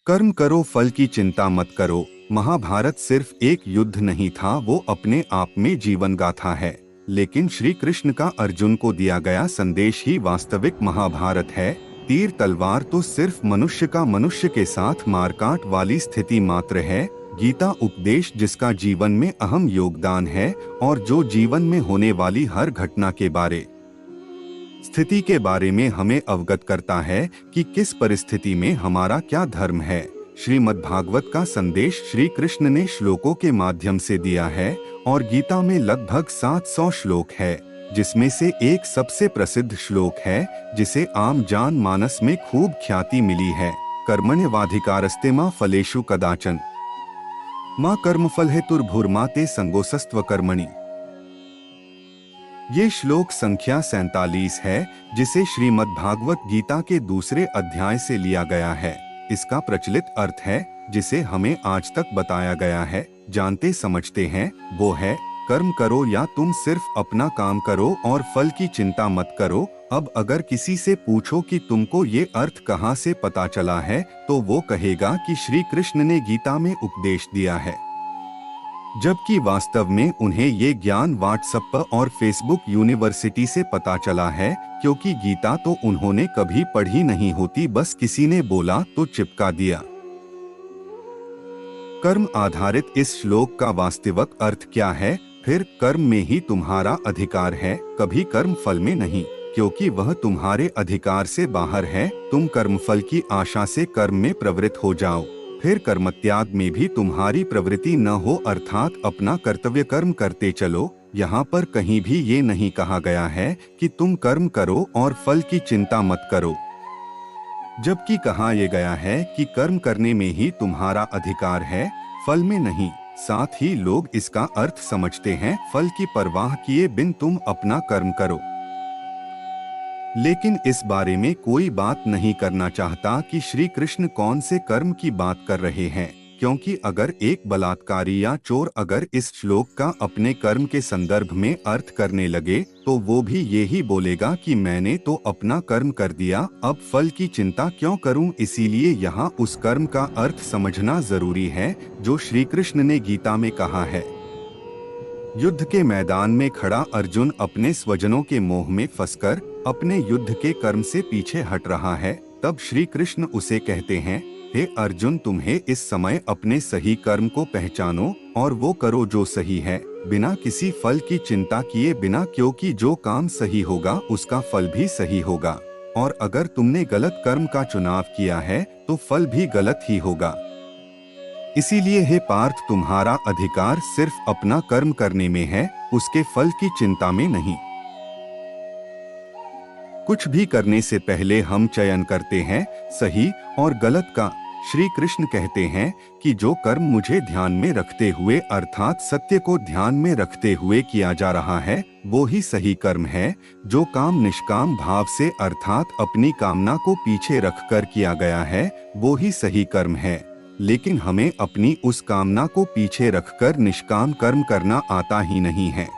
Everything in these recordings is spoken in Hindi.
कर्म करो फल की चिंता मत करो। महाभारत सिर्फ एक युद्ध नहीं था, वो अपने आप में जीवन गाथा है। लेकिन श्री कृष्ण का अर्जुन को दिया गया संदेश ही वास्तविक महाभारत है। तीर तलवार तो सिर्फ मनुष्य का मनुष्य के साथ मारकाट वाली स्थिति मात्र है। गीता उपदेश जिसका जीवन में अहम योगदान है और जो जीवन में होने वाली हर घटना के बारे स्थिति के बारे में हमें अवगत करता है कि किस परिस्थिति में हमारा क्या धर्म है। श्रीमद्भागवत का संदेश श्री कृष्ण ने श्लोकों के माध्यम से दिया है और गीता में लगभग 700 श्लोक है, जिसमें से एक सबसे प्रसिद्ध श्लोक है जिसे आम जान मानस में खूब ख्याति मिली है। कर्मण्येवाधिकारस्ते मा फलेषु कदाचन मां कर्मफल हेतुर्भुर्मा ते संगोऽस्त्व कर्मणि। ये श्लोक संख्या 47 है, जिसे श्रीमद्भागवत गीता के दूसरे अध्याय से लिया गया है। इसका प्रचलित अर्थ है, जिसे हमें आज तक बताया गया है, जानते समझते हैं, वो है कर्म करो या तुम सिर्फ अपना काम करो और फल की चिंता मत करो। अब अगर किसी से पूछो कि तुमको ये अर्थ कहाँ से पता चला है, तो वो कहेगा कि श्री कृष्ण ने गीता में उपदेश दिया है, जबकि वास्तव में उन्हें ये ज्ञान व्हाट्सएप और फेसबुक यूनिवर्सिटी से पता चला है, क्योंकि गीता तो उन्होंने कभी पढ़ी नहीं होती, बस किसी ने बोला तो चिपका दिया। कर्म आधारित इस श्लोक का वास्तविक अर्थ क्या है? फिर कर्म में ही तुम्हारा अधिकार है, कभी कर्म फल में नहीं, क्योंकि वह तुम्हारे अधिकार से बाहर है। तुम कर्मफल की आशा से कर्म में प्रवृत्त हो जाओ, फिर कर्मत्याग में भी तुम्हारी प्रवृत्ति न हो, अर्थात अपना कर्तव्य कर्म करते चलो। यहाँ पर कहीं भी ये नहीं कहा गया है कि तुम कर्म करो और फल की चिंता मत करो, जबकि कहा यह गया है कि कर्म करने में ही तुम्हारा अधिकार है, फल में नहीं। साथ ही लोग इसका अर्थ समझते हैं फल की परवाह किए बिन तुम अपना कर्म करो, लेकिन इस बारे में कोई बात नहीं करना चाहता कि श्री कृष्ण कौन से कर्म की बात कर रहे हैं, क्योंकि अगर एक बलात्कारी या चोर अगर इस श्लोक का अपने कर्म के संदर्भ में अर्थ करने लगे, तो वो भी यही बोलेगा कि मैंने तो अपना कर्म कर दिया, अब फल की चिंता क्यों करूं। इसीलिए यहाँ उस कर्म का अर्थ समझना जरूरी है जो श्री कृष्ण ने गीता में कहा है। युद्ध के मैदान में खड़ा अर्जुन अपने स्वजनों के मोह में फंसकर अपने युद्ध के कर्म से पीछे हट रहा है। तब श्री कृष्ण उसे कहते हैं, हे अर्जुन, तुम्हें इस समय अपने सही कर्म को पहचानो और वो करो जो सही है, बिना किसी फल की चिंता किए बिना, क्योंकि जो काम सही होगा उसका फल भी सही होगा, और अगर तुमने गलत कर्म का चुनाव किया है तो फल भी गलत ही होगा। इसीलिए हे पार्थ, तुम्हारा अधिकार सिर्फ अपना कर्म करने में है, उसके फल की चिंता में नहीं। कुछ भी करने से पहले हम चयन करते हैं सही और गलत का। श्री कृष्ण कहते हैं कि जो कर्म मुझे ध्यान में रखते हुए अर्थात सत्य को ध्यान में रखते हुए किया जा रहा है, वो ही सही कर्म है। जो काम निष्काम भाव से अर्थात अपनी कामना को पीछे रखकर किया गया है, वो ही सही कर्म है। लेकिन हमें अपनी उस कामना को पीछे रखकर निष्काम कर्म करना आता ही नहीं है।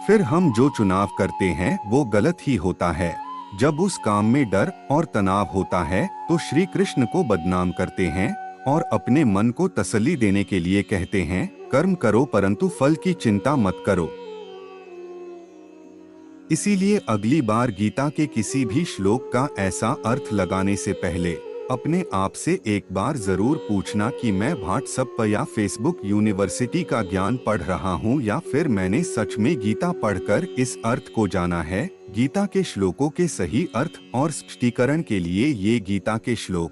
फिर हम जो चुनाव करते हैं वो गलत ही होता है। जब उस काम में डर और तनाव होता है तो श्री कृष्ण को बदनाम करते हैं और अपने मन को तसल्ली देने के लिए कहते हैं, कर्म करो परंतु फल की चिंता मत करो। इसीलिए अगली बार गीता के किसी भी श्लोक का ऐसा अर्थ लगाने से पहले अपने आप से एक बार जरूर पूछना कि मैं व्हाट्सएप या फेसबुक यूनिवर्सिटी का ज्ञान पढ़ रहा हूँ या फिर मैंने सच में गीता पढ़कर इस अर्थ को जाना है। गीता के श्लोकों के सही अर्थ और स्पष्टीकरण के लिए ये गीता के श्लोक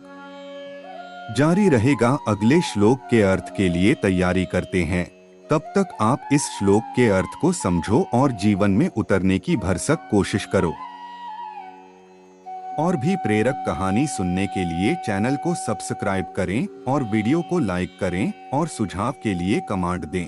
जारी रहेगा। अगले श्लोक के अर्थ के लिए तैयारी करते हैं। तब तक आप इस श्लोक के अर्थ को समझो और जीवन में उतरने की भरसक कोशिश करो। और भी प्रेरक कहानी सुनने के लिए चैनल को सब्सक्राइब करें और वीडियो को लाइक करें और सुझाव के लिए कमेंट दें।